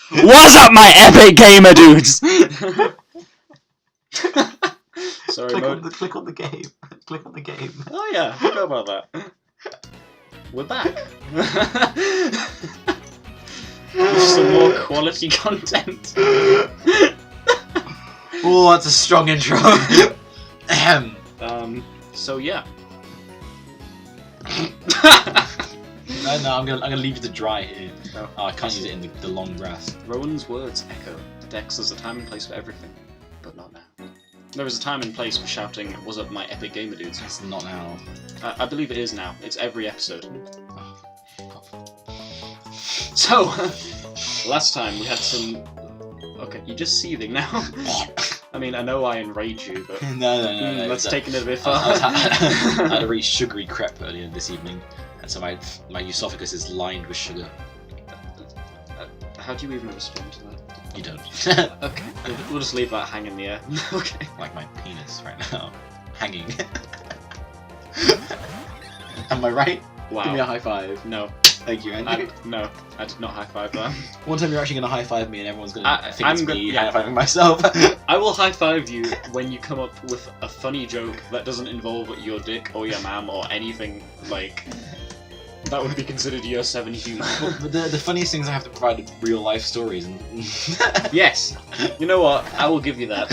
What's up, my epic gamer dudes? Sorry, click on the game. Click on the game. Oh yeah, I forgot about that. We're back. Some more quality content. Oh, that's a strong intro. So yeah. No, I'm gonna leave you to dry here. Oh. I can't use it in the long grass. Rowan's words echo. Dex, there's a time and place for everything, but not now. There is a time and place for shouting, "What's up, my epic gamer dudes?" It's not now. I believe it is now. It's every episode. So, last time we had some... Okay, you're just seething now. I mean, I know I enrage you, but... No. Let's take it a bit far. I had a really sugary crepe earlier this evening, and so my esophagus is lined with sugar. How do you even respond to that? You don't. Okay, we'll just leave that hang in the air. Okay. Like my penis right now. Hanging. Am I right? Wow. Give me a high five. No. Thank you, Andrew. No, I did not high five that. One time you're actually going to high five me and everyone's going to think I'm it's me yeah. high fiving myself. I will high five you when you come up with a funny joke that doesn't involve your dick or your mam or anything like... That would be considered year 7 humour. But the funniest things I have to provide are real life stories. And Yes! You know what? I will give you that.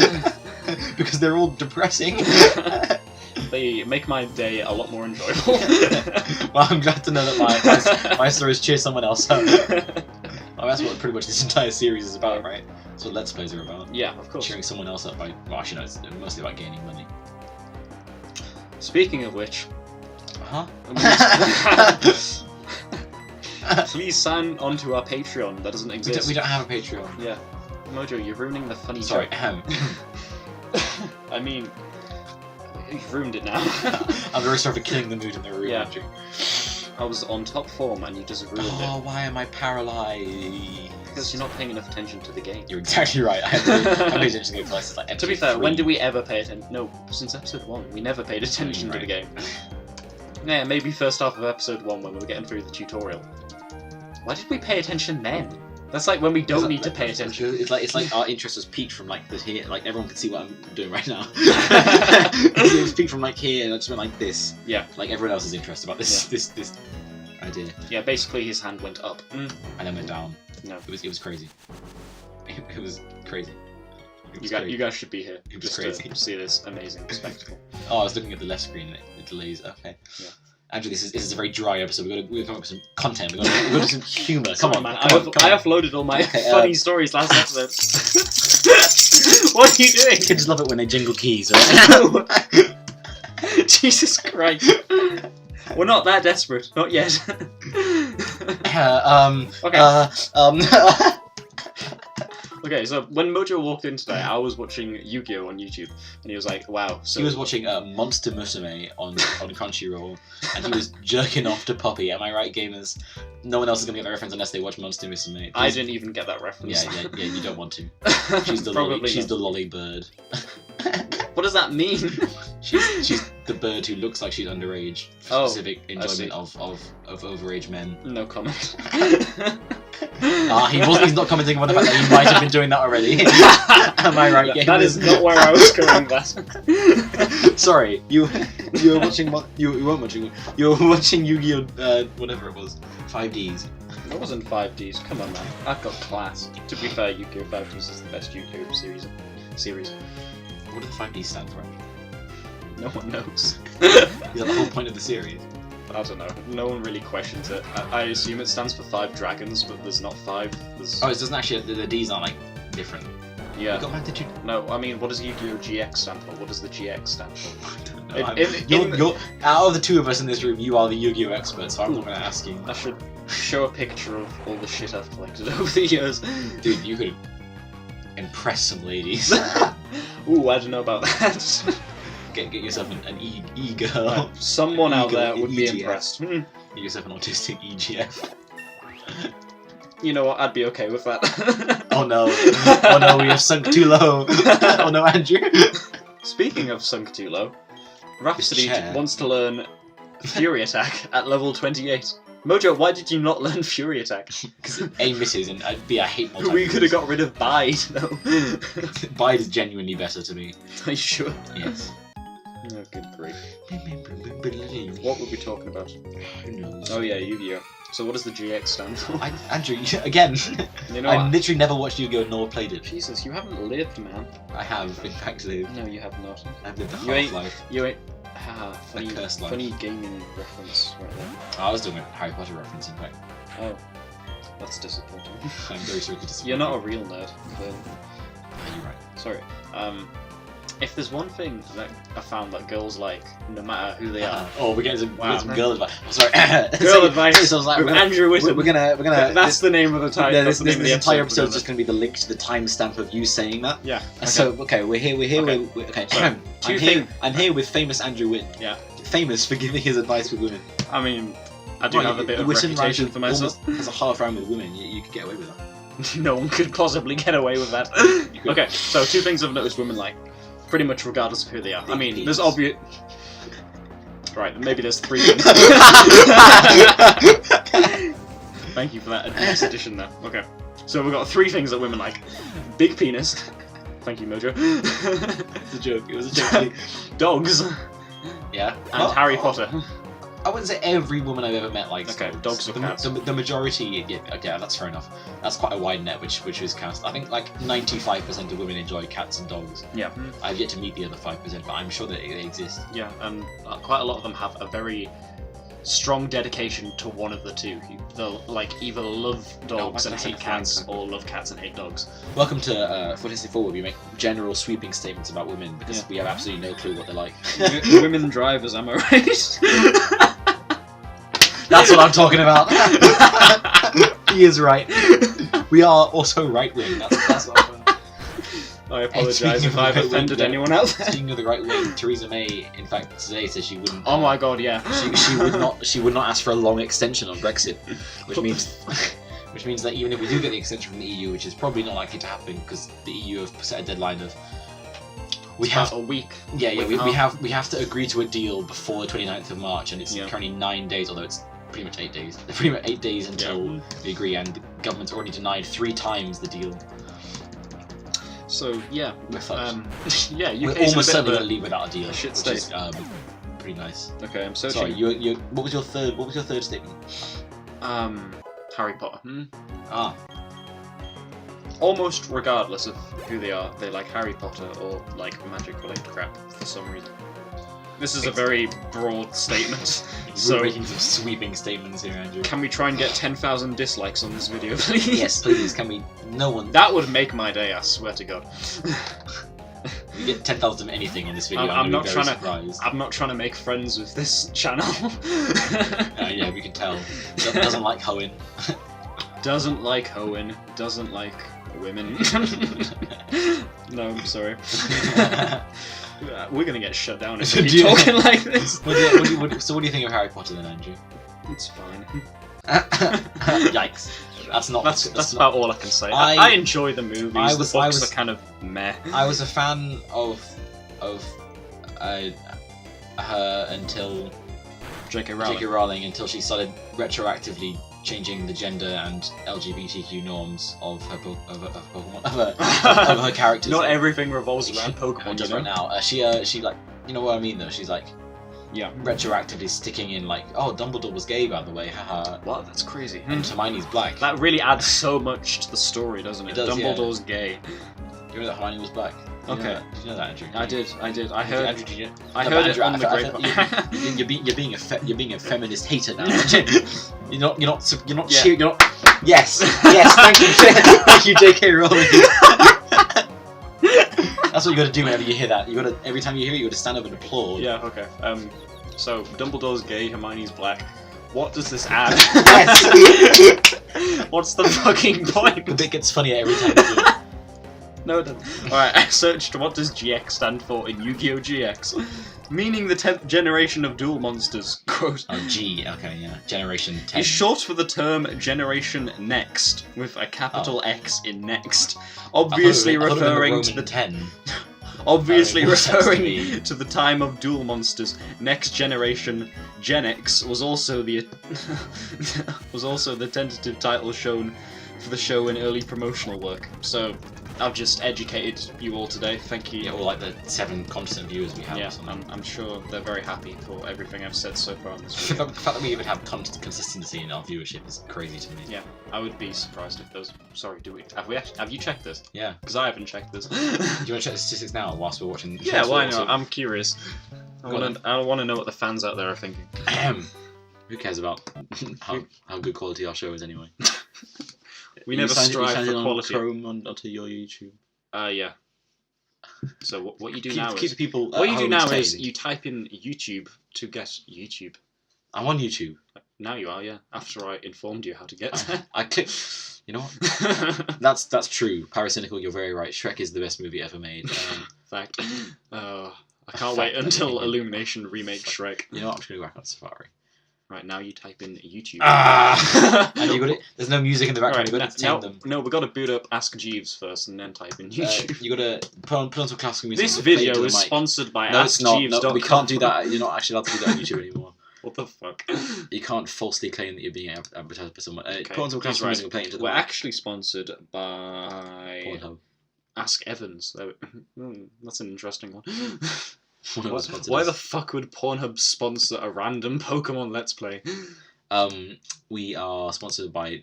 Because they're all depressing. They make my day a lot more enjoyable. Well, I'm glad to know that my stories cheer someone else up. Well, that's what pretty much this entire series is about, right? That's what Let's Plays are about. Yeah, of course. Cheering someone else up by... Well, actually, no, it's mostly about gaining money. Speaking of which... Huh? Please sign onto our Patreon. That doesn't exist. We don't have a Patreon. Yeah. Mojo, you're ruining the funny Sorry, joke. I mean... You've ruined it now. I'm very sorry for killing the mood in the room, Yeah. Andrew. I was on top form and you just ruined Oh, it. why am I paralysed? Because you're not paying enough attention to the game. You're exactly right. I paid attention to the game twice. Like To be fair, when did we ever pay attention? No, since episode 1, we never paid attention to the game. Yeah, maybe first half of episode 1 when we were getting through the tutorial. Why did we pay attention then? That's like when we don't need to pay attention. It's like our interest was peaked from like here, like everyone can see what I'm doing right now. It was peaked from like here, and I just went like this. Yeah. Like everyone else's interest about this this idea. Yeah, basically his hand went up. And then went down. No. It was crazy. It was crazy. You guys should be here. It was just crazy. to see this amazing spectacle. Oh, I was looking at the left screen and it delays. Okay. Yeah. Andrew, this is a very dry episode. We're gonna come up with some content. We're gonna do some humour. Come on, man. I uploaded all my Okay, funny stories last episode. What are you doing? Kids love it when they jingle keys, right? Jesus Christ. We're not that desperate. Not yet. Okay. Okay, so when Mojo walked in today, I was watching Yu-Gi-Oh! On YouTube, and he was like, wow. So He was watching Monster Musume on Crunchyroll, and he was jerking off to Poppy. Am I right, gamers? No one else is going to get the reference unless they watch Monster Musume. I didn't even get that reference. Yeah, you don't want to. She's the Probably she's not. the lolly bird. What does that mean? She's the bird who looks like she's underage. For Oh, specific enjoyment of overage men. No comment. He's not commenting on the fact that he might have been doing that already. Am I right? That is not where I was going. That. Sorry, you were watching you weren't watching. You were watching Yu-Gi-Oh! Whatever it was, 5Ds. It wasn't 5Ds. Come on, man. I've got class. To be fair, Yu-Gi-Oh! 5Ds is the best Yu-Gi-Oh! series. What do the 5Ds stand for? No one knows. Is that the whole point of the series? I don't know. No one really questions it. I assume it stands for 5 dragons, but there's not 5. There's... Oh, it doesn't actually. The Ds aren't like different. Yeah. Did you? No, I mean, what does Yu-Gi-Oh! GX stand for? What does the GX stand for? I don't know. You're, out of the two of us in this room, you are the Yu-Gi-Oh! Expert, so I'm not going to ask you. I should show a picture of all the shit I've collected over the years. Dude, you could impress some ladies. Ooh, I don't know about that. Get yourself an e-girl. Someone out E-girl, there would be EGF. impressed. Get yourself an autistic EGF. You know what? I'd be okay with that. Oh no. Oh no, we have sunk too low. Oh no, Andrew. Speaking of sunk too low, Rhapsody chair. wants to learn Fury Attack at level 28. Mojo, why did you not learn Fury Attack? Because A misses and B, I hate multi. We could have got rid of Bide, though. Bide is genuinely better to me. Are you sure? Yes. Oh, good grief. What were we talking about? Who knows? Oh yeah, Yu-Gi-Oh! So what does the GX stand for? Andrew, again, You know I what? literally never watched Yu-Gi-Oh! Nor played it. Jesus, you haven't lived, man. I have, in fact, lived. No, you have not. I've lived a You ain't- half-life. You ain't... funny, cursed life. funny gaming reference right there. I was doing a Harry Potter reference, in fact. Oh, that's disappointing. I'm very sorry to disappoint. You're not a real nerd, clearly. Oh, you're right. Sorry. If there's one thing that I found that girls like, no matter who they are... Oh, we're getting some, Wow. girl advice. Oh, sorry. Girl advice So I was like, with Andrew Whittam. we're gonna. That's the name of the title. This That's the name of the entire episode. episode is just going to be the link to the timestamp of you saying that. Yeah. Okay. So okay, we're here. Okay. Okay. So, I'm here with famous Andrew Whitten. Yeah. Famous for giving his advice with women. I mean, I do have a bit of reputation for myself. As a half round with women, you could get away with that. No one could possibly get away with that. Okay, so 2 things I've noticed women like, pretty much regardless of who they are. I mean, there's obvious... Right, maybe there's 3 things. Thank you for that advanced addition there. Okay, so we've got 3 things that women like. Big penis. Thank you, Mojo. It's a joke. It was a joke. Dogs. Yeah. And Harry Potter. I wouldn't say every woman I've ever met likes Okay, dogs or cats. The majority, yeah, okay, that's fair enough. That's quite a wide net, which is cast. I think like 95% of women enjoy cats and dogs. Yeah. I've yet to meet the other 5%, but I'm sure that they exist. Yeah, and quite a lot of them have a very strong dedication to one of the two. They'll like either love dogs and hate cats, or love cats and hate dogs. Welcome to Fantasy Forward. We make general sweeping statements about women because Yeah. we have absolutely no clue what they're like. Women drivers, am I right? That's what I'm talking about. He is right. We are also right wing. That's what I'm talking I apologise Speaking if of I've right-wing, offended yeah. anyone else. Speaking of the right wing, Theresa May, in fact, today said she wouldn't. Oh my god, yeah. She would not ask for a long extension on Brexit, which means that even if we do get the extension from the EU, which is probably not likely to happen because the EU have set a deadline of we have a week. Yeah, we have to agree to a deal before the 29th of March, and it's currently 9 days, although it's pretty much 8 days. Pretty much 8 days until we agree, and the government's already denied 3 times the deal. So yeah, We're fucked. yeah, We're almost certainly going to leave without a deal, shit which state. is pretty nice. Okay, I'm searching. Sorry, what was your third statement? Harry Potter. Ah, Almost regardless of who they are, they like Harry Potter or like magic-related crap for some reason. This is a very broad statement. so we're making some sweeping statements here, Andrew. Can we try and get 10,000 dislikes on this video, please? Yes, please. Can we? No one. That would make my day, I swear to God. You get 10,000 of anything in this video. I'm not trying surprised. I'm not trying to make friends with this channel. Yeah, we can tell. Doesn't like Hoenn. Doesn't like Hoenn. Doesn't like women. No, I'm sorry. We're gonna get shut down if we keep talking like this. So what do you think of Harry Potter then, Andrew? It's fine. Yikes. That's about all I can say. I enjoy the movies. The books are kind of meh. I was a fan of her until J.K. Rowling until she started retroactively changing the gender and LGBTQ norms of her of her characters. Not everything revolves around Pokemon. Just right now, she like, you know what I mean though. She's like, retroactively sticking in like, oh, Dumbledore was gay, by the way, haha. What? That's crazy. And Hermione's black. That really adds so much to the story, doesn't it? It does, Dumbledore's gay. You know that Hermione was black? Okay. Did you know that, Andrew? I did. I heard. Andrew, did you know? I heard it on the grapevine. You're being a feminist hater now. You're not. Yes. Thank you. Thank you, J.K. Rowling. That's what you got to do whenever you hear that. You got to every time you hear it, you got to stand up and applaud. Yeah. Okay. So Dumbledore's gay, Hermione's black. What does this add? Yes. What's the fucking point? The bit gets funnier every time you do it. No, it doesn't. Alright, I searched what does GX stand for in Yu-Gi-Oh! GX. Meaning the 10th generation of duel monsters. Quote. Oh, G. Okay, yeah. Generation 10. Is short for the term Generation Next, with a capital X in Next. Obviously referring to the 10. obviously More sense to referring me. to the time of Duel Monsters. Next Generation Gen X was also the tentative title shown for the show in early promotional work. So I've just educated you all today. Thank you. Yeah, or like the 7 constant viewers we have. Yeah, or something. I'm sure they're very happy for everything I've said so far on this The video. fact that we even have consistency in our viewership is crazy to me. Yeah, I would be surprised if those. Sorry, have you checked this? Yeah. Because I haven't checked this. Do you want to check the statistics now whilst we're watching? Yeah, why also- not? I'm curious. I want to know what the fans out there are thinking. Who cares about how good quality our show is anyway? We You never signed- you strive signed for in on quality. Chrome onto your YouTube. Yeah. So what you do Keep now the is people. what you do home now is entertained. you type in YouTube to get YouTube. I'm on YouTube. Now you are, yeah. After I informed you how to get there. I click. You know what? That's true. Paracynical, you're very right. Shrek is the best movie ever made. Fact. I can't Fact, wait until opinion. Illumination remake Shrek. You know what? I'm just gonna go back on Safari. Right, now you type in YouTube. And you got it. There's no music in the background. Alright, You got to tame them. no, we got to boot up Ask Jeeves first and then type in YouTube. You got to put on some classical music. This and play it video to the is mic. sponsored by No, it's not. No, AskJeeves.com. we can't do that. You're not actually allowed to do that on YouTube anymore. What the fuck? You can't falsely claim that you're being advertised by someone. Okay, Put on some he's classical right. music and play it into the We're mic. actually sponsored by Pornhub. Ask Evans. That's an interesting one. Pornhub sponsored Why us. the fuck would Pornhub sponsor a random Pokemon Let's Play? We are sponsored by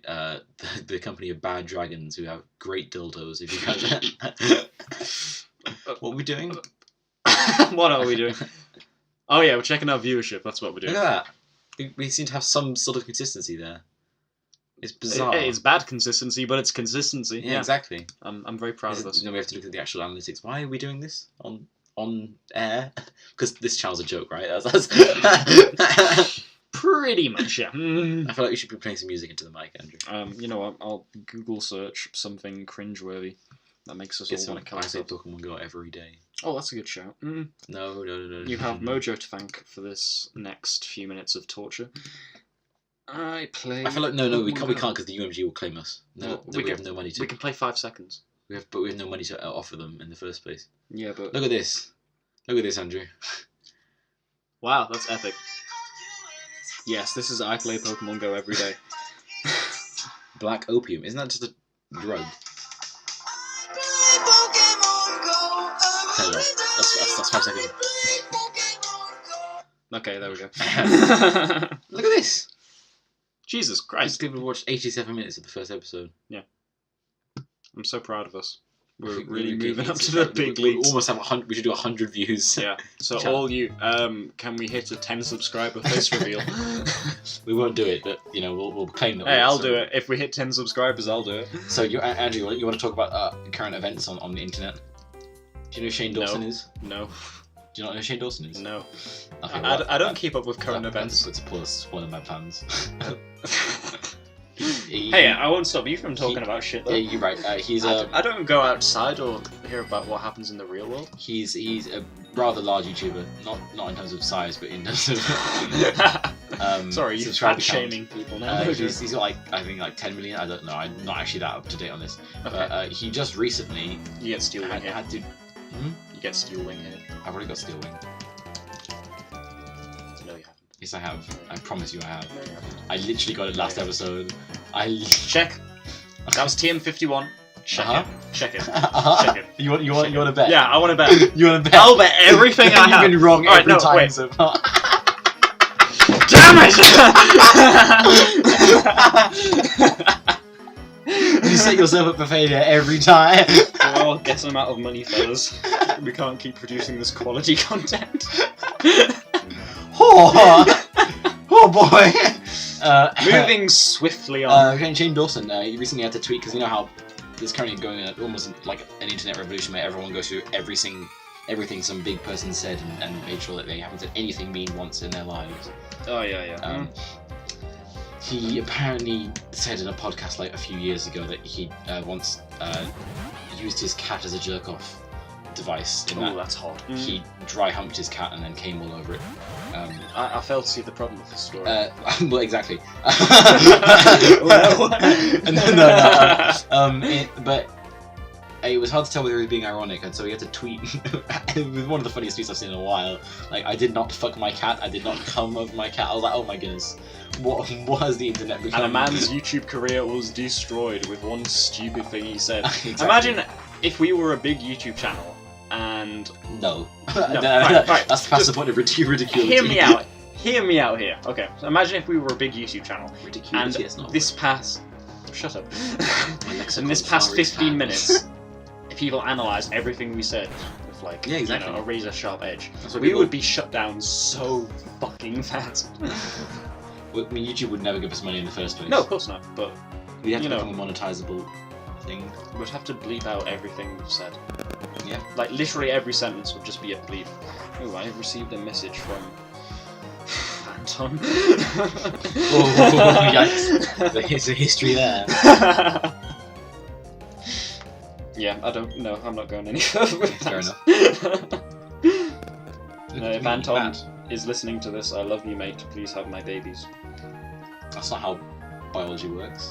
the company of Bad Dragons, who have great dildos. If you guys, what are we doing? What are we doing? Oh yeah, we're checking our viewership. That's what we're doing. Look at that. We seem to have some sort of consistency there. It's bizarre. It's bad consistency, but it's consistency. yeah, exactly. I'm very proud of us. We have to look at the actual analytics. Why are we doing this on air? Because this channel's a joke, right? That's Pretty much, yeah. I feel like we should be playing some music into the mic, Andrew. You know what? I'll Google search something cringeworthy that makes us Get all some want to kill I play ourselves. Pokemon Go every day. Oh, that's a good shout. No. You have Mojo to thank for this next few minutes of torture. I play. I feel like no, we Pokemon can't Go. because the UMG will claim us. No, Well, we have no money to. We can play 5 seconds. We have no money to offer them in the first place. Yeah, but Look at this. Look at this, Andrew. wow, that's epic. Yes, this is I play Pokemon Go every day. Black opium. Isn't that just a drug? Turn it off. That's 5 seconds. Okay, there we go. Look at this. Jesus Just Christ. people watched 87 minutes of the first episode. I'm so proud of us. We're We- really we- moving up it's to the like- big we leagues. almost have 100. We should do 100 views. Yeah. So Ciao. all you, can we hit a 10 subscriber face reveal? We won't do it, but you know we'll claim that. Hey, we'll- I'll so- do it. If we hit 10 subscribers, I'll do it. So Andrew, you want to talk about current events on the internet? Do you know who Shane Dawson is? No. Do you not know who Shane Dawson is? No. Okay, I don't keep up with current events. It's spoiling my plans. Hey, I won't stop you from talking about shit though. Yeah, you're right. He's I don't go outside or hear about what happens in the real world. he's a rather large YouTuber, not in terms of size, but in terms of Sorry, you're subscriber fat count. shaming people now. He's got I think 10 million. I don't know. I'm not actually that up to date on this. Okay. But he just recently You get steel wing here. had to. You get steel wing here. I've already got Steel Wing. No, you haven't. Yes, I have. I promise you, I have. No, you haven't. I literally got it last episode. Check. That was TM51. Check Uh-huh. it. Check it. Uh-huh. Check it. You want to bet? Yeah, I want to bet. You want to bet? I'll bet everything I have. You've been wrong Alright, every no, time wait. so far. Damn it! You set yourself up for failure every time. Well, get some amount of money, fellas. We can't keep producing this quality content. Oh boy. Moving swiftly on. Shane Dawson, he recently had to tweet because you know how there's currently going almost like an internet revolution where everyone goes through everything some big person said and made sure that they haven't said anything mean once in their lives. Oh yeah. He apparently said in a podcast like a few years ago that he once used his cat as a jerk-off device. In Oh, that that's hot. he dry humped his cat and then came all over it. I fail to see the problem with this story. Well, exactly. Oh, no. But it was hard to tell whether he was being ironic, and so he had to tweet. It was one of the funniest tweets I've seen in a while. Like, I did not fuck my cat. I did not come over my cat. I was like, oh my goodness, what has the internet become? And a man's YouTube career was destroyed with one stupid thing he said. Exactly. Imagine if we were a big YouTube channel and No. Right. That's past the point of ridiculity. Hear me out. Hear me out here. Okay, so imagine if we were a big YouTube channel and Ridiculity is not. this past... Shut up. Alexa In this calls past Flowers 15 fans. minutes, people analysed everything we said with like, Yeah, exactly. you know, a razor sharp edge. That's what We people- would be shut down so fucking fast. Well, I mean, YouTube would never give us money in the first place. No, of course not, but we have to you know. become a monetizable thing. we'd have to bleep out everything we've said. Yeah. Like, literally every sentence would just be a bleep. Ooh, I received a message from... Anton. Oh, yikes. There's a history there. Yeah, I don't know. I'm not going any further with Fair that. enough. If Anton is listening to this, I love you, mate. Please have my babies. That's not how biology works.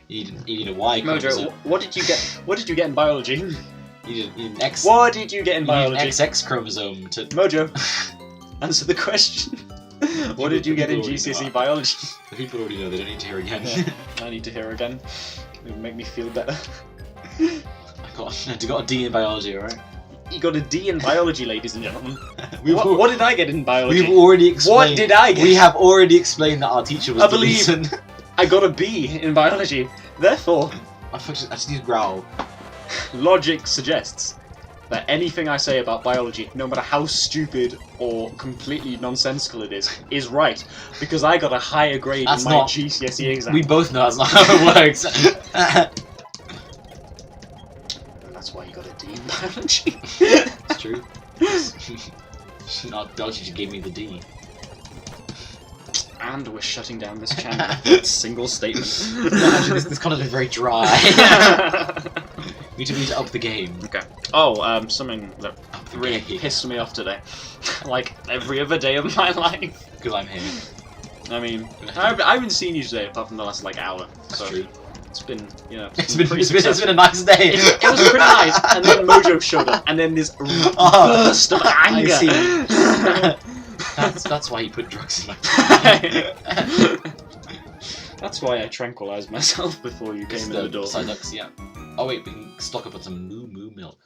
you need a Y Mojo, chromosome. what did you get? What did you get in biology? You need an X. What did you get in You need an biology? XX chromosome to. Mojo, answer the question. What did you get in GCSE biology? The people already know. They don't need to hear again. Yeah, I need to hear again. It would make me feel better. I got a D in biology, alright? You got a D in biology, ladies and gentlemen. We've What did I get in biology? We've already explained. What did I get? We have already explained that our teacher was I the believe- reason. I got a B in biology. Therefore, I just need to growl. logic suggests that anything I say about biology, no matter how stupid or completely nonsensical it is right, because I got a higher grade That's in my not- GCSE exam. We both know that's not how it works. And that's why you got a D in biology. It's true. Not biology just gave me the D. And we're shutting down this channel. Single statement. No, actually, this content is very dry. we need to up the game. Okay. Oh, something that Up the really game. pissed me off today. Like every other day of my life. Because I'm here. I mean, I haven't seen you today apart from the last like hour. That's So true. it's been, you know, It's been pretty a successful. nice day. It was pretty nice, and then Mojo showed up, and then this burst of anger. I see. That's why he put drugs in my That's why I tranquilized myself before you came in the door. Psylux, yeah. Oh wait, we can stock up on some moo milk.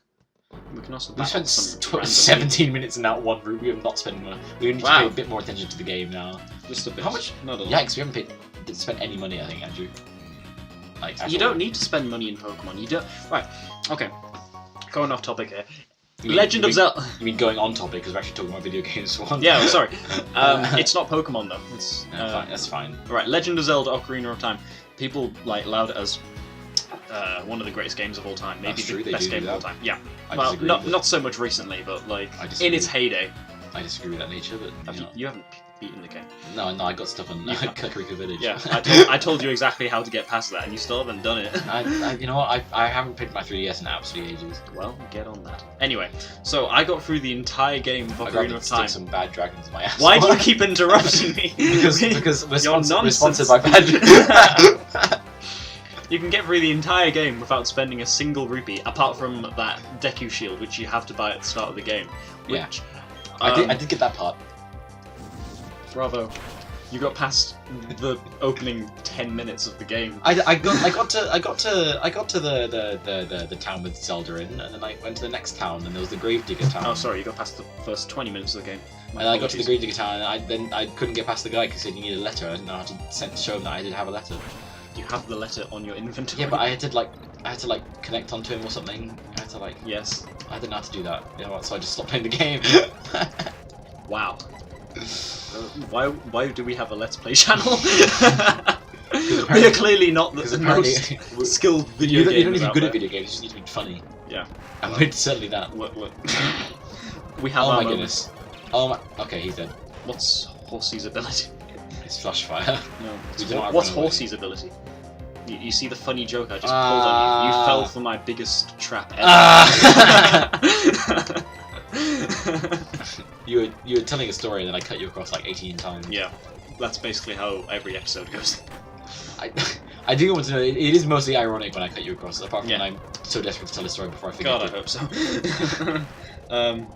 We can also We battle spent some random 17 minutes in that one room. We have not spent money. We need to Wow. pay a bit more attention to the game now. people. Just a bit. How much? Not a lot. Yikes, we haven't spent any money, I think, Andrew. Like, You actual- don't need to spend money in Pokemon. You don't. Right. Okay. Going off topic here. You mean- Legend of Zelda. You mean going on topic because we're actually talking about video games for once? Yeah, I'm sorry. It's not Pokemon though. It's No, fine, that's fine. right. Legend of Zelda: Ocarina of Time. People like laud it as one of the greatest games of all time. Maybe That's true, the they best do game do of all that. time. Yeah. I Well, disagree. not so much recently, but like I disagree. in its heyday. I disagree with that nature, but Have you know. you haven't beaten the game. No, I got stuff on You can't. Kakariko Village. Yeah, I told you exactly how to get past that, and you still haven't done it. You know what? I haven't played my 3DS in absolutely ages. Well, get on that. Anyway, so I got through the entire game of I'd Ocarina rather of stick Time. some bad dragons in my ass. Why do you keep interrupting me? because we're You're sponsored nonsense. by bad. You can get through the entire game without spending a single rupee, apart from that Deku Shield, which you have to buy at the start of the game. Yeah. Which, I did get that part. bravo. You got past the opening 10 minutes of the game. I got to the town with Zelda in, and then I went to the next town, and there was the Gravedigger town. Oh, sorry, you got past the first 20 minutes of the game. My And I got to the apologies. Gravedigger town, and I couldn't get past the guy because he said you need a letter. I didn't know how to show him that I did have a letter. You have the letter on your inventory. Yeah, but I had to connect onto him or something. I had to Yes. I didn't know how to do that. You know what? So I just stopped playing the game. Wow. Why do we have a Let's Play channel? We are clearly not the most skilled video you don't gamers need to be out good there. at video games. You just need to be funny. Yeah. And we're certainly that. Look. We have Oh our my moments. goodness. Oh my. Okay, he's dead. What's Horsey's ability? It's flash fire. No. We do not have What's run away. Horsey's ability? You see the funny joke I just pulled on you? You fell for my biggest trap ever. You were telling a story and then I cut you across like 18 times. Yeah. That's basically how every episode goes. I I do want to know. It is mostly ironic when I cut you across. Apart from Yeah. when I'm so desperate to tell a story before I forget. God, I hope so.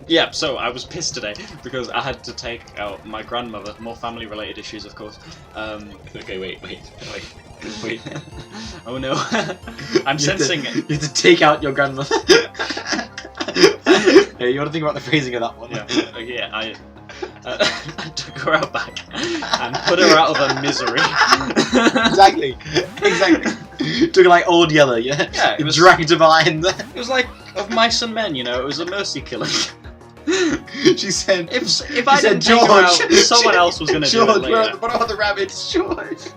Yeah, so I was pissed today because I had to take out my grandmother. More family-related issues, of course. Okay, wait. Oh no, I'm sensing it. You have to take out your grandmother. Yeah, you want to think about the phrasing of that one. Yeah, I took her out back and put her out of her misery. Exactly. Took her like Old Yeller, yeah? Yeah, it was, dragged her behind there. it was like of mice and men, you know, it was a mercy killing. She said, If I didn't take her out, someone else was going to do it later. George, what about the rabbits, George?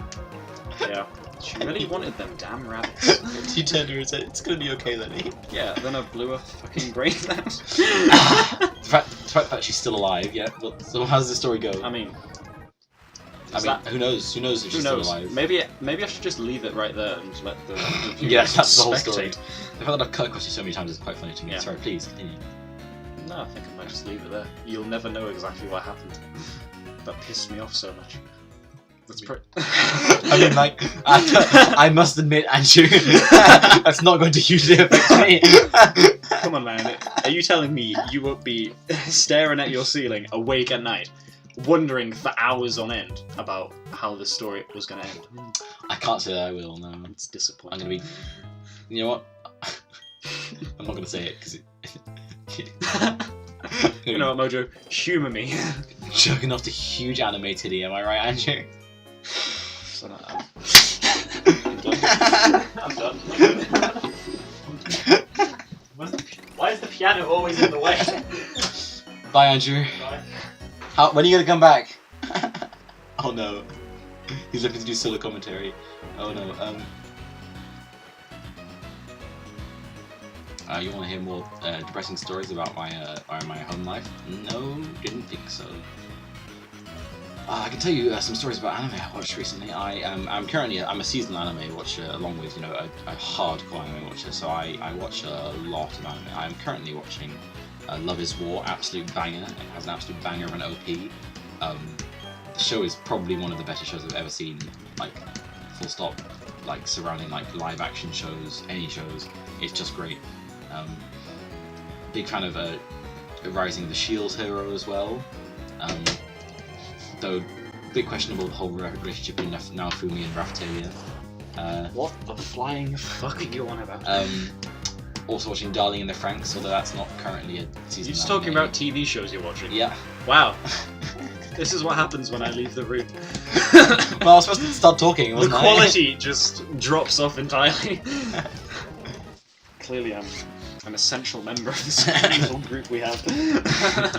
Yeah, she really wanted them damn rabbits. She turned to her and said, it's going to be okay, Lenny. Yeah, then I blew her fucking brains out. The fact that she's still alive, yeah. But, so how does the story go? I mean, who knows? Who knows if she's still alive? Maybe I should just leave it right there and let the Yeah, that's the whole story. spectate. The fact that I've cut across you so many times is quite funny to me. Yeah. Sorry, please continue. No, I think I might just leave it there. You'll never know exactly what happened. That pissed me off so much. That's pretty. I mean, like, I must admit, Andrew, that's not going to hugely affect me. Come on, man. Are you telling me you won't be staring at your ceiling, awake at night, wondering for hours on end about how the story was going to end? I can't say that I will, no. It's disappointing. I'm going to be... You know what? I'm not going to say it, because it... You know what, Mojo? Humour me. Jerking off the huge anime titty, am I right, Andrew? So, I'm done. I'm done. Why is the piano always in the way? Bye, Andrew. Bye. When are you going to come back? Oh no. He's looking to do solo commentary. Oh no. You want to hear more depressing stories about my home life? No, didn't think so. I can tell you some stories about anime I watched recently. I'm a seasonal anime watcher along with a hardcore anime watcher. So I watch a lot of anime. I'm currently watching Love Is War, absolute banger. It has an absolute banger of an OP. The show is probably one of the better shows I've ever seen. Like, full stop. Like surrounding like live action shows, any shows. It's just great. Big fan of Rising of the Shield Hero as well. Though, a bit questionable the whole relationship between Naofumi and Raphtalia. What the flying fuck are you on about? Also watching Darling in the Franxx, although that's not currently a season. You're just talking about TV shows you're watching? Yeah. Wow. This is what happens when I leave the room. Well, I was supposed to start talking, wasn't The I? quality just drops off entirely. Clearly I'm an essential member of this little group we have.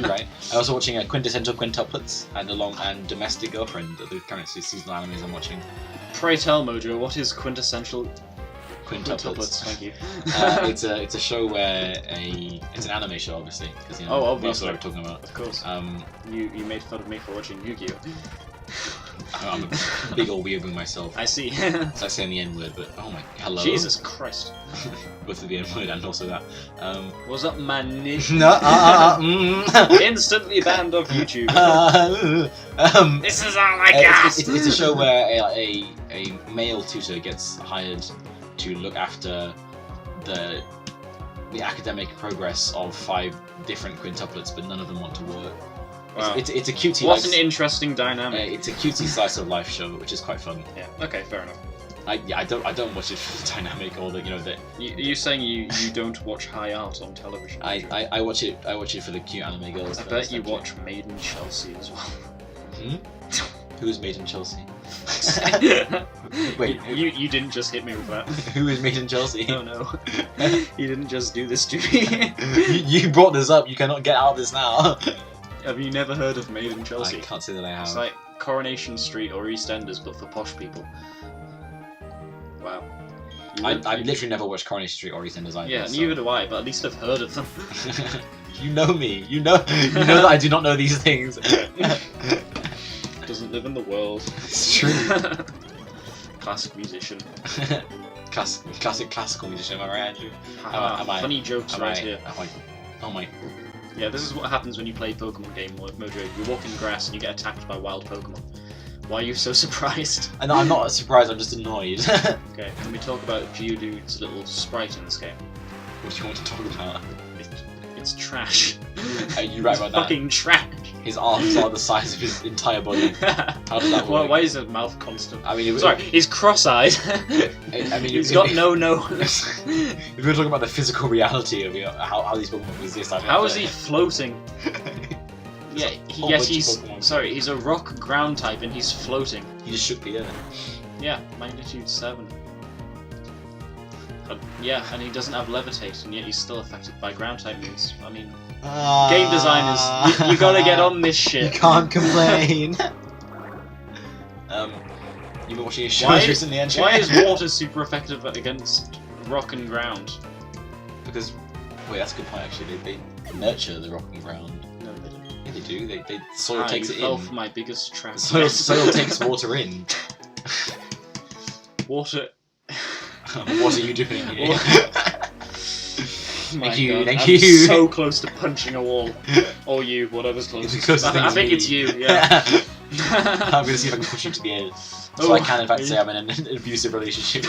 Right. I'm also watching Quintessential Quintuplets and Domestic Girlfriend, the current seasonal animes I'm watching. Pray tell, Mojo, what is Quintessential Quintuplets? Thank you. It's a show where it's an anime show, obviously, because Oh, obviously. that's what we're talking about. Of course. You made fun of me for watching Yu-Gi-Oh! I'm a big old weeaboo myself. I see. It's like saying the N-word, but oh my, hello. Jesus Christ. Both of the N-word and also that. What's up, man? No, Instantly banned off YouTube. This is all I got. It's a show where a male tutor gets hired to look after the academic progress of 5 different quintuplets, but none of them want to work. Wow. It's a cutesy. What an interesting dynamic. It's a cutesy slice of life show, which is quite fun. Yeah. Okay. Fair enough. I don't watch it for the dynamic or the You're saying you don't watch high art on television? I watch it for the cute anime girls. I bet you watch Made in Chelsea as well. Who's Made in Chelsea? Wait, you didn't just hit me with that. Who is Made in Chelsea? Oh no, you didn't just do this to me. You brought this up. You cannot get out of this now. Have you never heard of Made in Chelsea? I can't say that I have. It's like Coronation Street or EastEnders, but for posh people. Wow. I've literally never watched Coronation Street or EastEnders either. Yeah, neither do I, but at least I've heard of them. You know me. You know that I do not know these things. Doesn't live in the world. It's true. Classic musician. Classic classical musician, am I right, Andrew? Funny jokes right here. Oh my. Yeah, this is what happens when you play Pokemon game, Mojo. You walk in the grass and you get attacked by wild Pokemon. Why are you so surprised? And I'm not surprised. I'm just annoyed. Okay, can we talk about Geodude's little sprite in this game? What do you want to talk about? It's trash. Are you right about that? Fucking trash. His arms are the size of his entire body. How does that work? Why is his mouth constant? I mean, Sorry, he's cross-eyed. I mean, he's got no nose. If we're talking about the physical reality of how these Pokemon exist, how is he floating? Yeah, he's sorry. He's a rock ground type and he's floating. He just shook the air. Yeah, magnitude 7. Yeah, and he doesn't have levitate, and yet he's still affected by ground type moves. I mean, game designers, you gotta get on this shit. You can't complain. You've been watching his shows recently, haven't you? Why is water super effective against rock and ground? Because, wait, that's a good point actually. They nurture the rock and ground. No, they don't. Yeah, they do. They soil takes you it fell in. for my biggest trap. Soil takes water in. Water. What are you doing here? Thank you. I'm so close to punching a wall. Or you, whatever's closest. I think it's you, yeah. I'm gonna see if I can push you to the end. So Oh, I can in fact say I'm in an abusive relationship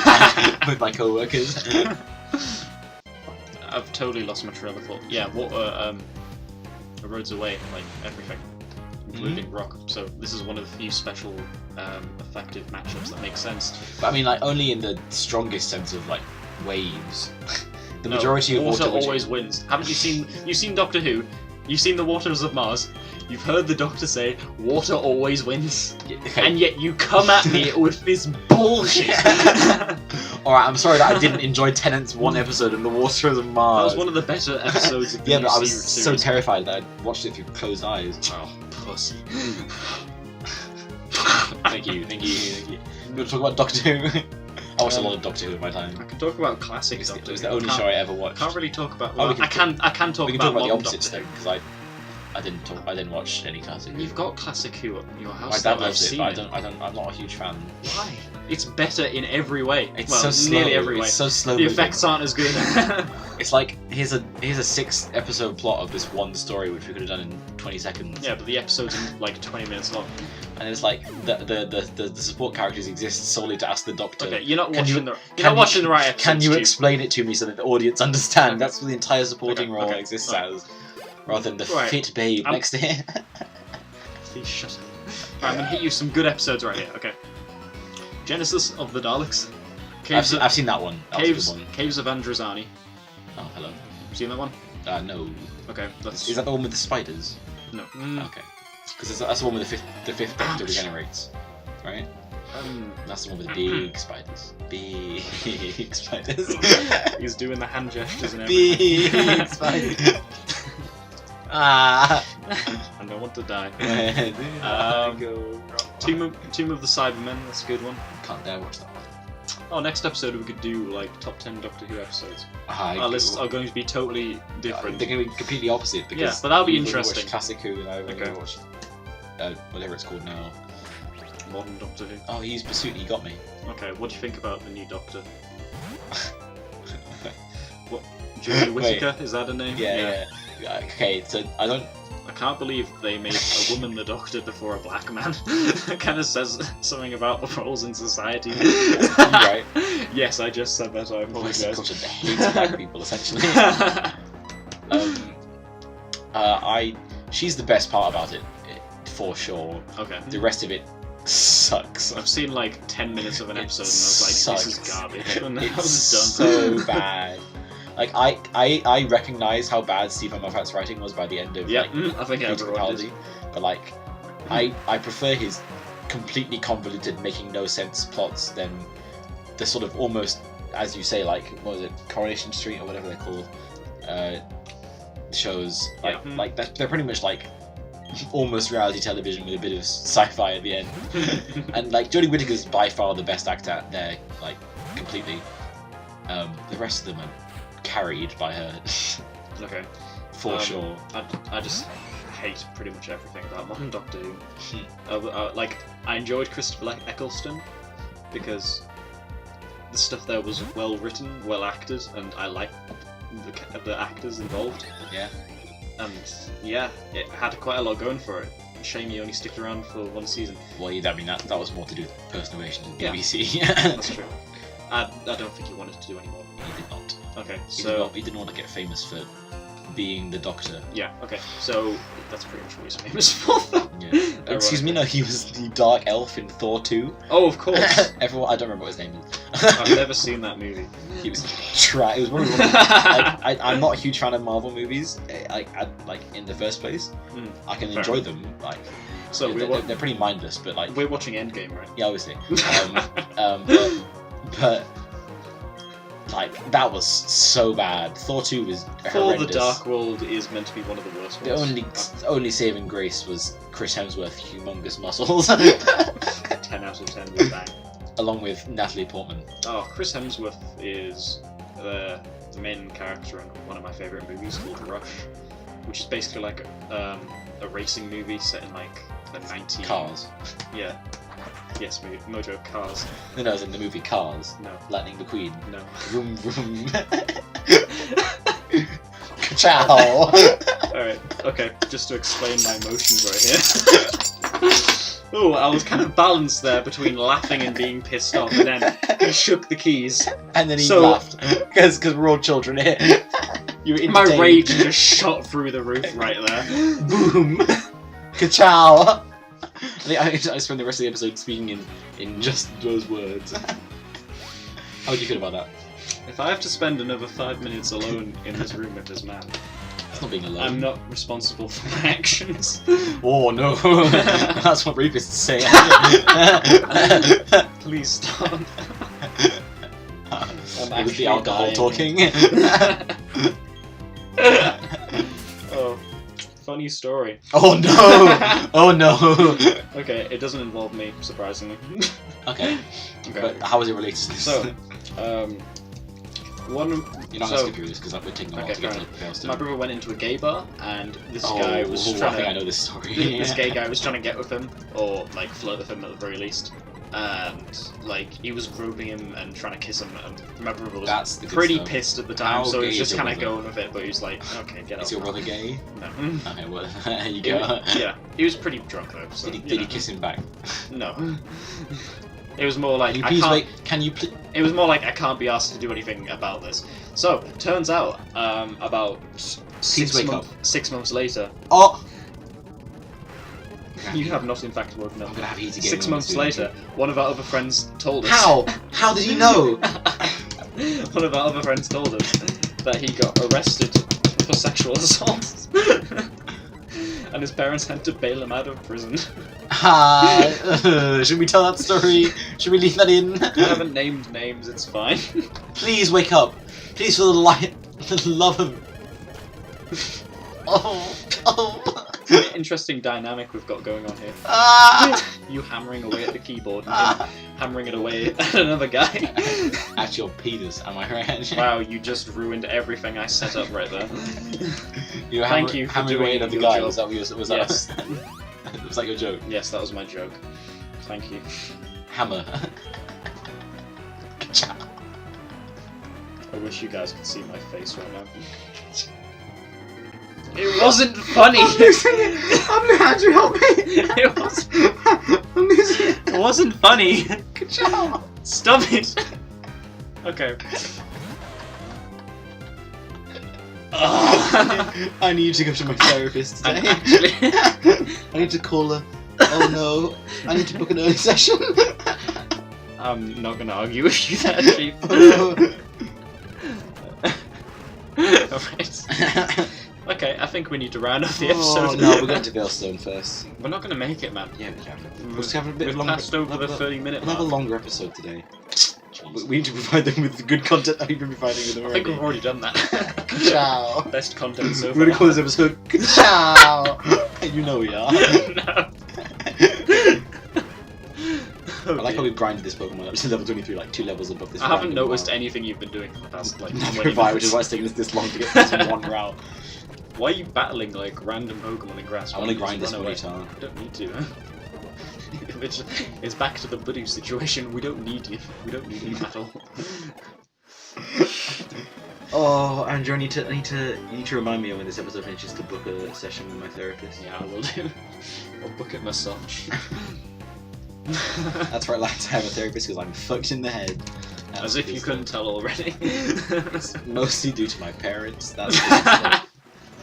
with my co-workers. I've totally lost my trail of thought. Yeah, water erodes away, like, everything. Including rock. So this is one of the few special effective matchups that makes sense. But I mean, like, only in the strongest sense of, like, waves. The majority of water water always wins. Haven't you seen? You've seen Doctor Who. You've seen the Waters of Mars. You've heard the Doctor say, "Water always wins," okay. and yet you come at me with this bullshit. Alright, I'm sorry that I didn't enjoy Tennant's one episode of The Waters of Mars. That was one of the better episodes of the yeah, but I UC was series. so terrified that I watched it through closed eyes. Oh, pussy. Thank you. You want to talk about Doctor Who? I watched a lot of Doctor Who in my time. I can talk about classic Doctor Who. It was the only show I ever watched. Can't really talk about. Oh, Well, I can talk we can about talk about the modern opposites Doctor then, because I didn't watch any classic. Who. You've got classic Who at your house. My dad that I've loves it, seen but I'm not a huge fan. Why? It's better in every way. It's well, so slow. nearly every way. It's so slow. The effects aren't as good. It's like here's a 6-episode plot of this one story which we could have done in 20 seconds. Yeah, but the episode's like 20 minutes long. And it's like the support characters exist solely to ask the Doctor. Okay, you're not Can watching you- the right episode. Can you explain it to me so that the audience understand? Okay. That's what the entire supporting Okay, role okay, exists right. as, rather than the Right. fit babe next to him. Please shut up. Right, I'm gonna hit you some good episodes right here. Okay. Genesis of the Daleks. I've seen that one. That was a good one. Caves of Androzani. Oh, hello. Seen that one? No. Okay, that's Is that the one with the spiders? no. Okay. Because that's the one with the fifth Doctor regenerates, right? That's the one with the big spiders. Big spiders. He's doing the hand gestures and everything. Big spiders. Ah. I don't want to die. Go. Tomb of the Cybermen. That's a good one. Can't dare watch that one. Oh, next episode we could do like top 10 Doctor Who episodes. Our lists Cool. are going to be totally different. They're going to be completely opposite because Yeah, but that'll be you've only interesting. watched Classic Who and I've only Okay. watched whatever it's called now. Modern Doctor Who. Oh, he used Pursuit. He got me. Okay, what do you think about the new Doctor? What? Julie Whittaker? Is that her name? Yeah. Okay, so I can't believe they made a woman the Doctor before a black man. That kind of says something about the roles in society. right. Yes, I just said that. I Well, it's a culture apologize. that hates black people, essentially. She's the best part about it, for sure. Okay. The rest of it sucks. I've seen like 10 minutes of an It episode and I was like, this is sucks. garbage. And I It's was done. so bad. Like I recognize how bad Stephen Moffat's writing was by the end of Yeah, like I think Peter everyone did. Capaldi, but like I prefer his completely convoluted, making no sense plots than the sort of almost, as you say, like what was it, Coronation Street or whatever they're called, shows. Like Yeah. like they're pretty much like almost reality television with a bit of sci-fi at the end. And like Jodie Whittaker's by far the best actor there, like completely. The rest of them are carried by her. Okay. For sure. I just hate pretty much everything about modern Doctor Who. Like, I enjoyed Christopher Eccleston because the stuff there was well written, well acted, and I liked the actors involved. Yeah. And yeah, it had quite a lot going for it. shame he only stuck around for one season. Well, yeah, I mean that was more to do with personal relations with Yeah. BBC. That's true. I don't think he wanted to do any more. He did not. Okay, He so didn't want to get famous for being the Doctor. yeah, okay, so that's pretty much what he's famous for. Yeah. Excuse me, no, he was the Dark Elf in Thor 2. Oh, of course. Everyone, I don't remember what his name is. I've never seen that movie. He was It was one of the, I'm not a huge fan of Marvel movies. Like in the first place, I can Fair enjoy them. Like, So yeah, they're pretty mindless, but like we're watching Endgame, right? yeah, obviously. But like that was so bad. Thor 2 was For horrendous. the Dark World is meant to be one of the worst The ones. only saving grace was Chris Hemsworth, humongous muscles, 10 out of 10 with bang. along with Natalie Portman. Oh, Chris Hemsworth is the main character in one of my favourite movies called Rush, which is basically like a racing movie set in like the 90s. Cars. Yeah. Yes, Mojo Cars. No, as in the movie Cars. No. Lightning McQueen. No. Vroom vroom. Ciao. Alright, okay, just to explain my emotions right here. Oh, I was kind of balanced there between laughing and being pissed off, and then he shook the keys. And then he So- laughed because we're all children here. You were My entertained. rage just shot through the roof right there. Boom. Ka-chow. I spend the rest of the episode speaking in just those words. How would you feel about that? If I have to spend another 5 minutes alone in this room with this man, It's not being alone. I'm not responsible for my actions. Oh no, that's what rapists say. Please stop. I'm With the actually alcohol dying. talking. Oh, funny story. Oh no! Oh no! Okay, it doesn't involve me, surprisingly. Okay, Okay. but how is it related to this? So, one. You're not so, asking this because we're taking a while okay, to get fair to Veilstone. My brother went into a gay bar, and this Oh, guy was I trying think to. I know this story. This gay guy was trying to get with him, or like flirt with him at the very least, and like he was groping him and trying to kiss him. And my brother was That's the good pretty stuff. pissed at the time, How so he gay was is just your kind of brother? going with it. But he was like, "Okay, get Is off." your brother gay? No. Okay, well, there you go. Yeah, he was pretty drunk though. So, Did you he know. kiss him back? No. It was more like Can you I please can't. wait? Can you please? It was more like I can't be asked to do anything about this. So turns out, about Please wake up. 6 months later, Oh! you have not in fact woken I'm up. gonna have easy game. 6 months later, one of our other friends told us. How? How did he know? One of our other friends told us that he got arrested for sexual assault. And his parents had to bail him out of prison. Should we tell that story? Should we leave that in? I haven't named names, it's fine. Please wake up. Please, for the love of. Oh. Interesting dynamic we've got going on here. Ah. You hammering away at the keyboard and him hammering it away at another guy. At your penis, am I right? Wow, you just ruined everything I set up right there. You were Thank you for hammering doing away at the your guy. job. Was that what you was Yes. that? Was that your joke? Yes, that was my joke. Thank you. Hammer. I wish you guys could see my face right now. It wasn't funny! Andrew, help me! It wasn't funny! Good job! Stop it! Okay. I need to go to my therapist I'm today. actually... I need to call her. Oh no, I need to book an early session. I'm not gonna argue with you there, Chief. Oh Alright. Okay, I think we need to round off the no. episode. Oh no, we're going to Veilstone first. We're not gonna make it, man. Yeah, we can. We've, We'll just have a bit we've longer. passed over the 30-minute We'll have a mark. longer episode today. We need to provide them with the good content that we've been providing with them I think already. we've already done that. Ciao. Best content so We're far. gonna call this episode Ciao. You know we are. No. I like how we grinded this Pokemon up to level 23, like 2 levels above this. I haven't random noticed route. anything you've been doing for the past like 20 Neither have I, which is why it's taken us this long to get this one route. Why are you battling like random Pokemon in grass? I Why want to don't you grind this just one run away? time. You don't need to. It's back to the Budu situation. We don't need you. We don't need you at all. Oh, Andrew, you need to remind me when this episode finishes to book a session with my therapist. Yeah, I will do. Or bucket massage. That's where I like to have a therapist because I'm fucked in the head. As if you couldn't tell already. It's mostly due to my parents. That's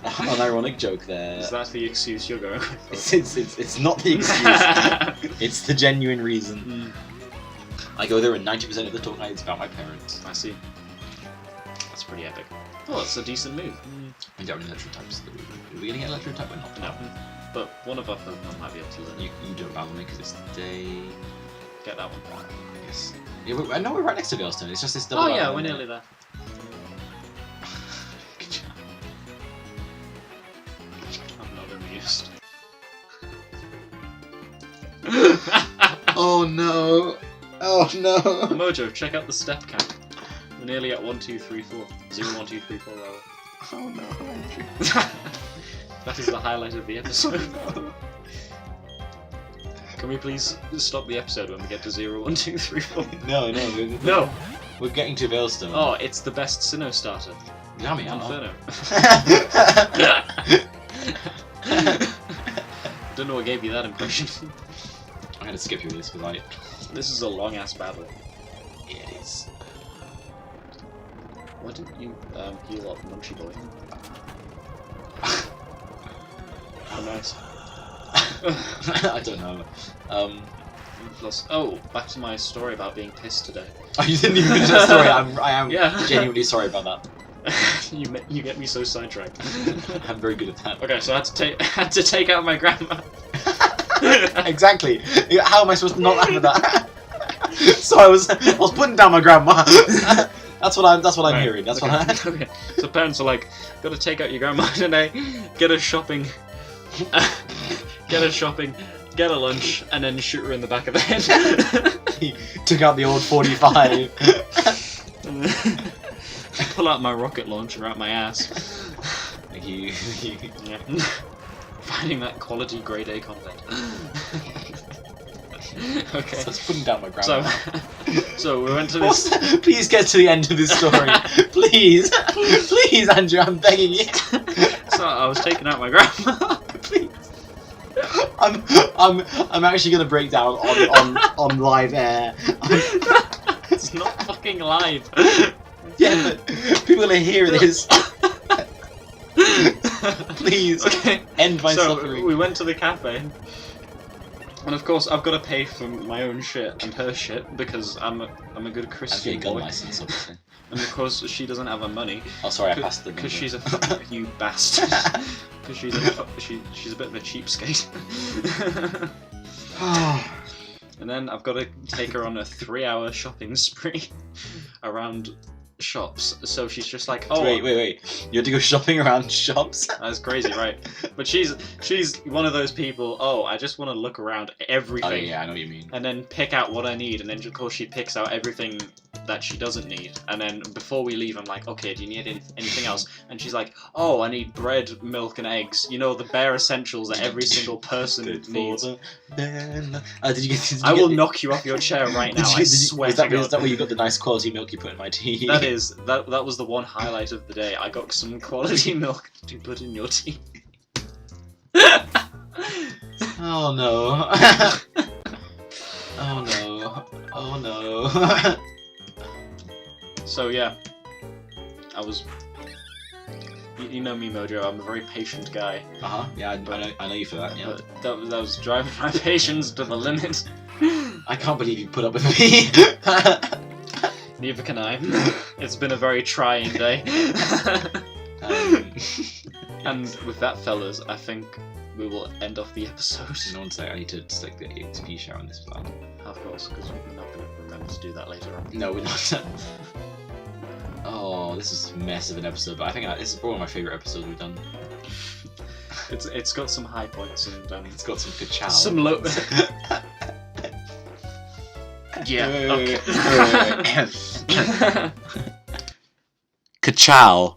an ironic joke there. Is that the excuse you're going with? It's not the excuse. It's the genuine reason. I go there and 90% of the talk is about my parents. I see. That's pretty epic. Oh, it's a decent move. We don't have electro types. Are we gonna get electro type or not? No. But one of our Pokemon might be able to learn. You don't battle me because it's day. Get that one. I guess. Yeah, I know we're right next to Veilstone. It's just this double. Oh yeah, we're nearly there. I'm not amused. Oh no! Oh no! Mojo, check out the step count. We're nearly at 1, 2, 3, 4. 0, 1, 2, 3, 4 level. Oh no! That is the highlight of the episode. Can we please stop the episode when we get to 0, 1, 2, 3, 4? No. No! We're getting to Veilstone. Oh, it's the best Sinnoh starter. Yummy, Inferno. Don't know what gave you that impression. I'm gonna skip you this because This is a long ass battle. Yeah, it is. Why didn't you heal up Munchie Boy? Oh, nice. I don't know. Plus, oh, back to my story about being pissed today. Oh, you didn't even finish that story. I am Yeah. genuinely sorry about that. You get me so sidetracked. I'm very good at that. Okay, so I had to take out my grandma. Exactly. How am I supposed to not laugh at that? So I was putting down my grandma. That's what I'm Right, hearing. That's okay. what I. Okay. So parents are like, gotta take out your grandma today, get her shopping, get a lunch, and then shoot her in the back of the head. He took out the old 45. Pull out my rocket launcher out my ass. Yeah. Finding that quality grade A content. Okay. So I was putting down my grandma. So we went to this. Please get to the end of this story. Please, please, Andrew, I'm begging you. So I was taking out my grandma. Please. I'm actually gonna break down on live air. It's not fucking live. Yeah, but people are gonna hear this. Please, Okay. end my So suffering. we went to the cafe. And of course, I've got to pay for my own shit and her shit because I'm a good I've Christian got a gun boy. license, obviously. And of course, she doesn't have her money. Oh, sorry, I passed the. Because she's a you bastard. Because she's a bit of a cheapskate. And then I've got to take her on a 3-hour shopping spree around shops. So she's just like, oh, Wait. You had to go shopping around shops? that's crazy, right? But she's one of those people. Oh, I just want to look around everything. Oh yeah, I know what you mean. And then pick out what I need, and then of course she picks out everything that she doesn't need. And then before we leave, I'm like, okay, do you need anything else? And she's like, oh, I need bread, milk, and eggs. You know, the bare essentials that every single person needs. Did you get? I will knock you off your chair right now. I swear to God. Is that where you got the nice quality milk you put in my tea? That was the one highlight of the day. I got some quality milk to put in your tea. Oh no. Oh no. Oh no. So yeah, I was. You know me, Mojo. I'm a very patient guy. Yeah, I know you for that. Yeah. But that was driving my patience to the limit. I can't believe you put up with me. Neither can I. It's been a very trying day. And with that, fellas, I think we will end off the episode. No one say I need to stick the XP share on this plan. Of course, because we're not going to remember to do that later on. No, we're not. Oh, this is a mess of an episode, but I think this is probably my favourite episode we've done. It's got some high points and it's got some ka-chow. some low. Yeah. Okay. Ka-chow.